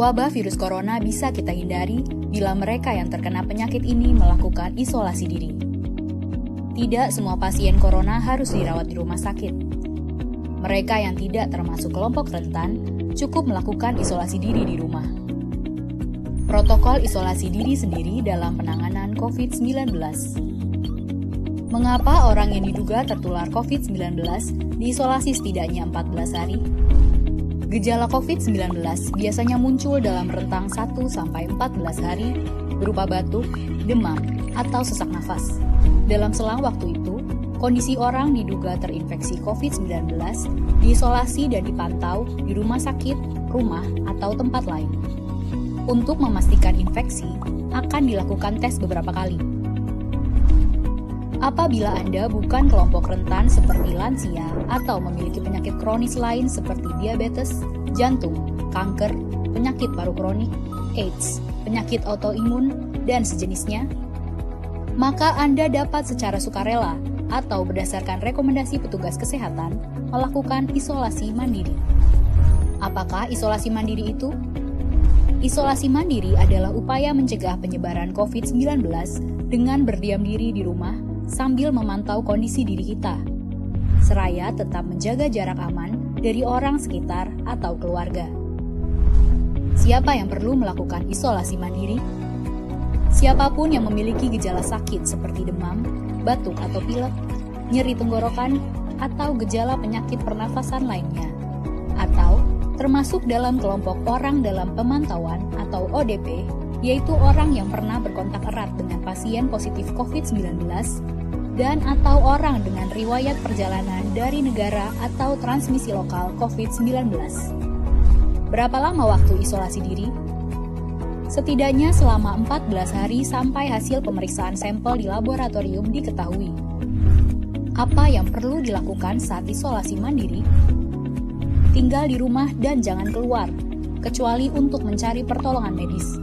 Wabah virus corona bisa kita hindari bila mereka yang terkena penyakit ini melakukan isolasi diri. Tidak semua pasien corona harus dirawat di rumah sakit. Mereka yang tidak termasuk kelompok rentan cukup melakukan isolasi diri di rumah. Protokol isolasi diri sendiri dalam penanganan COVID-19. Mengapa orang yang diduga tertular COVID-19 diisolasi setidaknya 14 hari? Gejala COVID-19 biasanya muncul dalam rentang 1-14 hari berupa batuk, demam, atau sesak nafas. Dalam selang waktu itu, kondisi orang diduga terinfeksi COVID-19 diisolasi dan dipantau di rumah sakit, rumah, atau tempat lain. Untuk memastikan infeksi, akan dilakukan tes beberapa kali. Apabila Anda bukan kelompok rentan seperti lansia atau memiliki penyakit kronis lain seperti diabetes, jantung, kanker, penyakit paru kronik, AIDS, penyakit autoimun, dan sejenisnya, maka Anda dapat secara sukarela atau berdasarkan rekomendasi petugas kesehatan melakukan isolasi mandiri. Apakah isolasi mandiri itu? Isolasi mandiri adalah upaya mencegah penyebaran COVID-19 dengan berdiam diri di rumah sambil memantau kondisi diri kita, seraya tetap menjaga jarak aman dari orang sekitar atau keluarga. Siapa yang perlu melakukan isolasi mandiri? Siapapun yang memiliki gejala sakit seperti demam, batuk atau pilek, nyeri tenggorokan, atau gejala penyakit pernafasan lainnya, atau termasuk dalam kelompok orang dalam pemantauan atau ODP, yaitu orang yang pernah berkontak erat dengan pasien positif COVID-19 dan atau orang dengan riwayat perjalanan dari negara atau transmisi lokal COVID-19. Berapa lama waktu isolasi diri? Setidaknya selama 14 hari sampai hasil pemeriksaan sampel di laboratorium diketahui. Apa yang perlu dilakukan saat isolasi mandiri? Tinggal di rumah dan jangan keluar, kecuali untuk mencari pertolongan medis.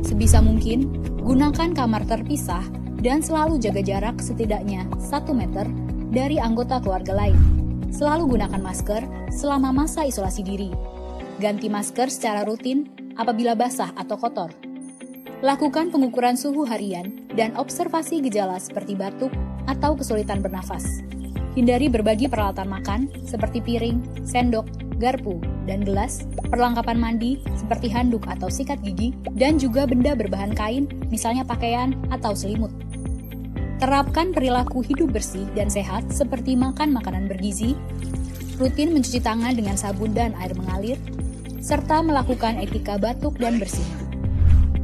Sebisa mungkin, gunakan kamar terpisah dan selalu jaga jarak setidaknya 1 meter dari anggota keluarga lain. Selalu gunakan masker selama masa isolasi diri. Ganti masker secara rutin apabila basah atau kotor. Lakukan pengukuran suhu harian dan observasi gejala seperti batuk atau kesulitan bernafas. Hindari berbagi peralatan makan seperti piring, sendok, garpu, dan gelas, perlengkapan mandi seperti handuk atau sikat gigi, dan juga benda berbahan kain, misalnya pakaian atau selimut. Terapkan perilaku hidup bersih dan sehat seperti makan makanan bergizi, rutin mencuci tangan dengan sabun dan air mengalir, serta melakukan etika batuk dan bersih.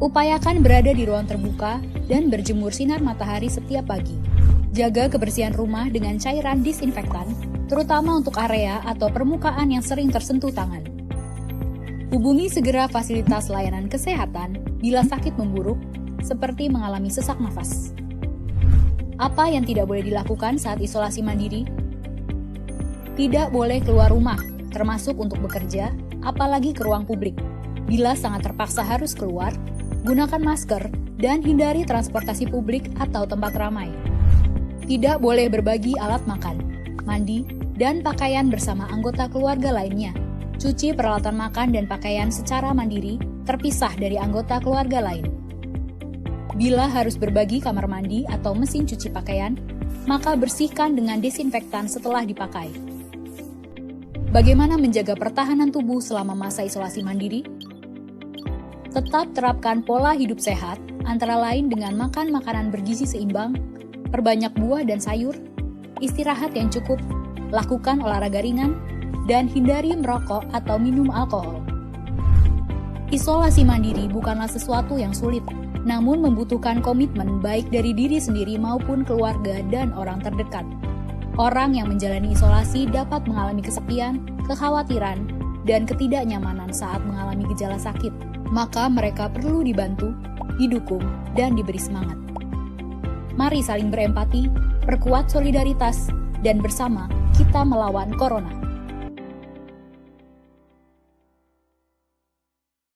Upayakan berada di ruang terbuka dan berjemur sinar matahari setiap pagi. Jaga kebersihan rumah dengan cairan disinfektan, terutama untuk area atau permukaan yang sering tersentuh tangan. Hubungi segera fasilitas layanan kesehatan bila sakit memburuk, seperti mengalami sesak nafas. Apa yang tidak boleh dilakukan saat isolasi mandiri? Tidak boleh keluar rumah, termasuk untuk bekerja, apalagi ke ruang publik. Bila sangat terpaksa harus keluar, gunakan masker dan hindari transportasi publik atau tempat ramai. Tidak boleh berbagi alat makan, mandi, dan pakaian bersama anggota keluarga lainnya. Cuci peralatan makan dan pakaian secara mandiri, terpisah dari anggota keluarga lain. Bila harus berbagi kamar mandi atau mesin cuci pakaian, maka bersihkan dengan desinfektan setelah dipakai. Bagaimana menjaga pertahanan tubuh selama masa isolasi mandiri? Tetap terapkan pola hidup sehat, antara lain dengan makan makanan bergizi seimbang, perbanyak buah dan sayur, istirahat yang cukup, lakukan olahraga ringan, dan hindari merokok atau minum alkohol. Isolasi mandiri bukanlah sesuatu yang sulit, namun membutuhkan komitmen baik dari diri sendiri maupun keluarga dan orang terdekat. Orang yang menjalani isolasi dapat mengalami kesepian, kekhawatiran, dan ketidaknyamanan saat mengalami gejala sakit. Maka mereka perlu dibantu, didukung, dan diberi semangat. Mari saling berempati, perkuat solidaritas, dan bersama kita melawan corona.